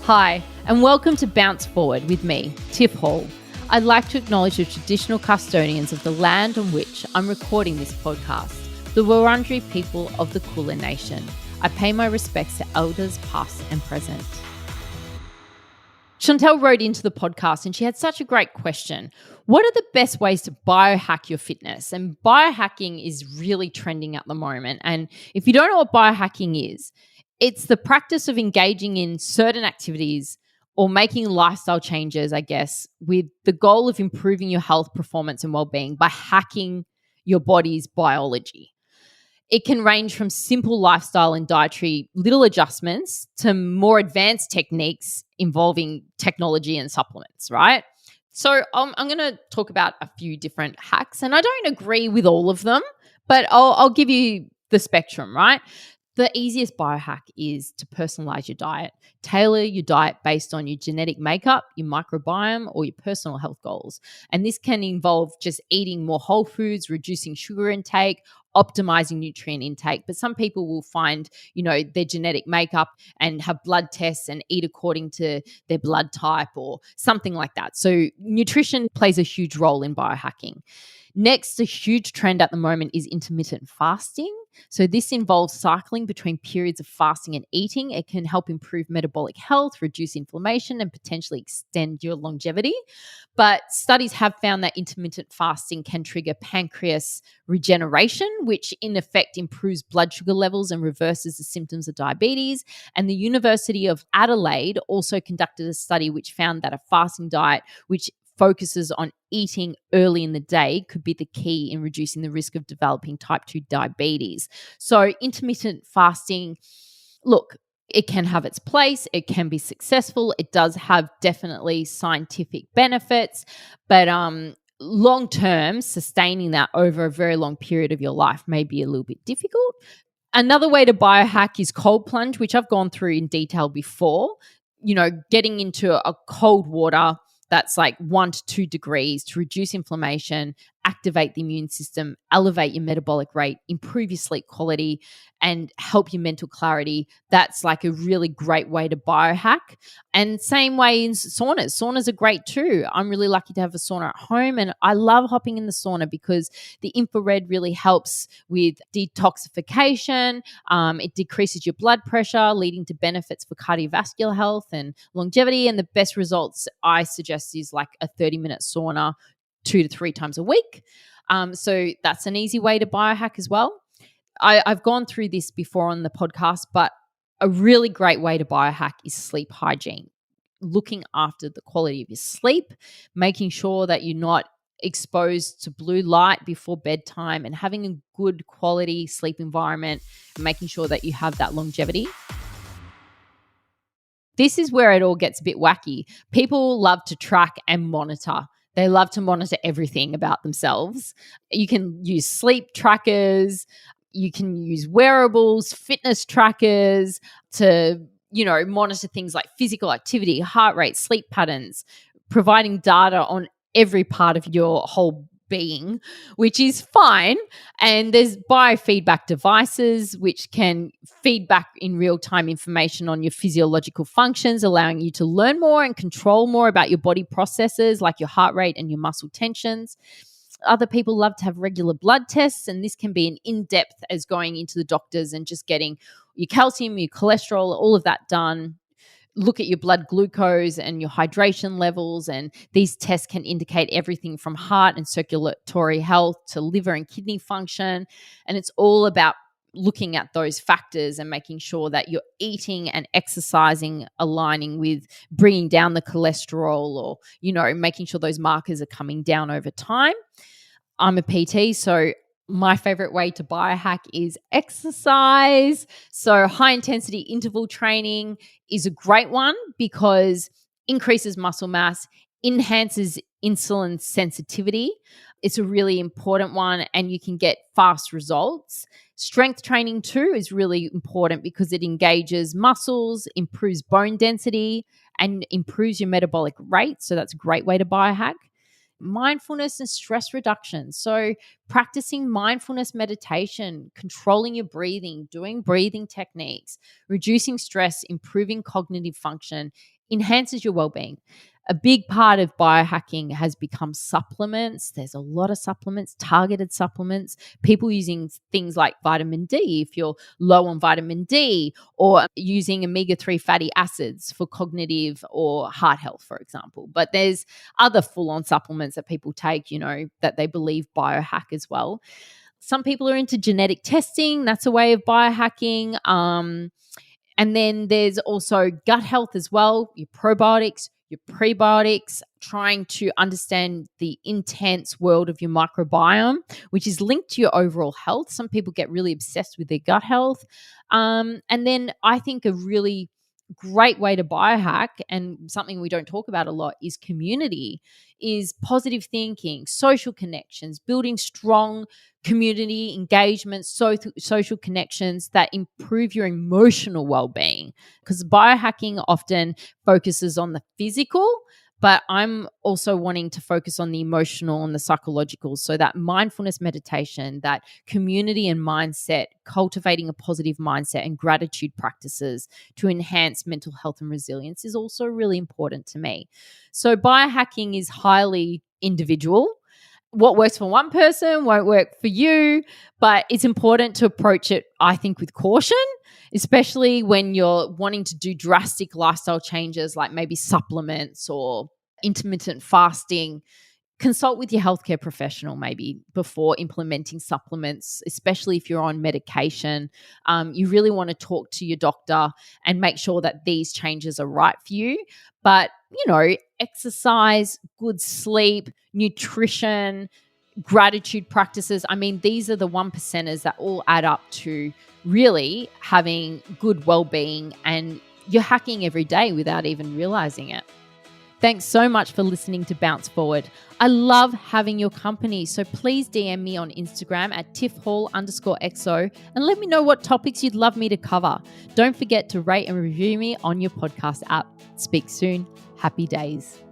Hi, and welcome to Bounce Forward with me, Tiff Hall. I'd like to acknowledge the traditional custodians of the land on which I'm recording this podcast, the Wurundjeri people of the Kulin Nation. I pay my respects to elders past and present. Chantel wrote into the podcast and she had such a great question. What are the best ways to biohack your fitness? And biohacking is really trending at the moment. And if you don't know what biohacking is, it's the practice of engaging in certain activities or making lifestyle changes, I guess, with the goal of improving your health, performance, and well-being by hacking your body's biology. It can range from simple lifestyle and dietary little adjustments to more advanced techniques involving technology and supplements, right? So I'm going to talk about a few different hacks, and I don't agree with all of them, but I'll give you the spectrum, right? The easiest biohack is to personalize your diet. Tailor your diet based on your genetic makeup, your microbiome, or your personal health goals. And this can involve just eating more whole foods, reducing sugar intake, optimizing nutrient intake. But some people will find, their genetic makeup and have blood tests and eat according to their blood type or something like that. So nutrition plays a huge role in biohacking. Next, a huge trend at the moment is intermittent fasting. So this involves cycling between periods of fasting and eating. It can help improve metabolic health, reduce inflammation, and potentially extend your longevity. But studies have found that intermittent fasting can trigger pancreas regeneration, which in effect improves blood sugar levels and reverses the symptoms of diabetes. And the University of Adelaide also conducted a study which found that a fasting diet, which focuses on eating early in the day, could be the key in reducing the risk of developing type 2 diabetes. So intermittent fasting, look, it can have its place. It can be successful. It does have definitely scientific benefits, but long-term, sustaining that over a very long period of your life may be a little bit difficult. Another way to biohack is cold plunge, which I've gone through in detail before. Getting into a cold water that's like 1 to 2 degrees to reduce inflammation, activate the immune system, elevate your metabolic rate, improve your sleep quality, and help your mental clarity. That's like a really great way to biohack. And same way in saunas. Saunas are great too. I'm really lucky to have a sauna at home, and I love hopping in the sauna because the infrared really helps with detoxification. It decreases your blood pressure, leading to benefits for cardiovascular health and longevity. And the best results I suggest is like a 30-minute sauna 2 to 3 times a week. So that's an easy way to biohack as well. I've gone through this before on the podcast, but a really great way to biohack is sleep hygiene. Looking after the quality of your sleep, making sure that you're not exposed to blue light before bedtime, and having a good quality sleep environment, and making sure that you have that longevity. This is where it all gets a bit wacky. People love to track and monitor. They love to monitor everything about themselves. You can use sleep trackers. You can use wearables, fitness trackers to, monitor things like physical activity, heart rate, sleep patterns, providing data on every part of your whole being, which is fine. And there's biofeedback devices which can feed back in real-time information on your physiological functions, allowing you to learn more and control more about your body processes like your heart rate and your muscle tensions. Other people love to have regular blood tests, and this can be an in-depth as going into the doctors and just getting your calcium, your cholesterol, all of that done. Look at your blood glucose and your hydration levels, and these tests can indicate everything from heart and circulatory health to liver and kidney function. And it's all about looking at those factors and making sure that you're eating and exercising aligning with bringing down the cholesterol, or, making sure those markers are coming down over time. I'm a PT, so my favorite way to biohack is exercise. So high intensity interval training is a great one because increases muscle mass, enhances insulin sensitivity. It's a really important one, and you can get fast results. Strength training too is really important because it engages muscles, improves bone density, and improves your metabolic rate. So that's a great way to biohack. mindfulness and stress reduction. So practicing mindfulness meditation, controlling your breathing, doing breathing techniques, reducing stress, improving cognitive function enhances your well-being. A big part of biohacking has become supplements. There's a lot of supplements, targeted supplements, people using things like vitamin D if you're low on vitamin D, or using omega-3 fatty acids for cognitive or heart health, for example. But there's other full-on supplements that people take, that they believe biohack as well. Some people are into genetic testing. That's a way of biohacking. And then there's also gut health as well, your probiotics, your prebiotics, trying to understand the intense world of your microbiome, which is linked to your overall health. Some people get really obsessed with their gut health. And then I think a really great way to biohack, and something we don't talk about a lot, is community, is positive thinking, social connections, building strong community engagement, social connections that improve your emotional well-being. Because biohacking often focuses on the physical, but I'm also wanting to focus on the emotional and the psychological. So that mindfulness meditation, that community and mindset, cultivating a positive mindset and gratitude practices to enhance mental health and resilience is also really important to me. So biohacking is highly individual. What works for one person won't work for you, but it's important to approach it, I think, with caution, especially when you're wanting to do drastic lifestyle changes like maybe supplements or intermittent fasting. Consult with your healthcare professional maybe before implementing supplements, especially if you're on medication. You really want to talk to your doctor and make sure that these changes are right for you. But, exercise, good sleep, nutrition, gratitude practices. I mean, these are the 1%ers that all add up to really having good well-being, and you're hacking every day without even realizing it. Thanks so much for listening to Bounce Forward. I love having your company, so please DM me on Instagram at tiffhall_xo and let me know what topics you'd love me to cover. Don't forget to rate and review me on your podcast app. Speak soon. Happy days.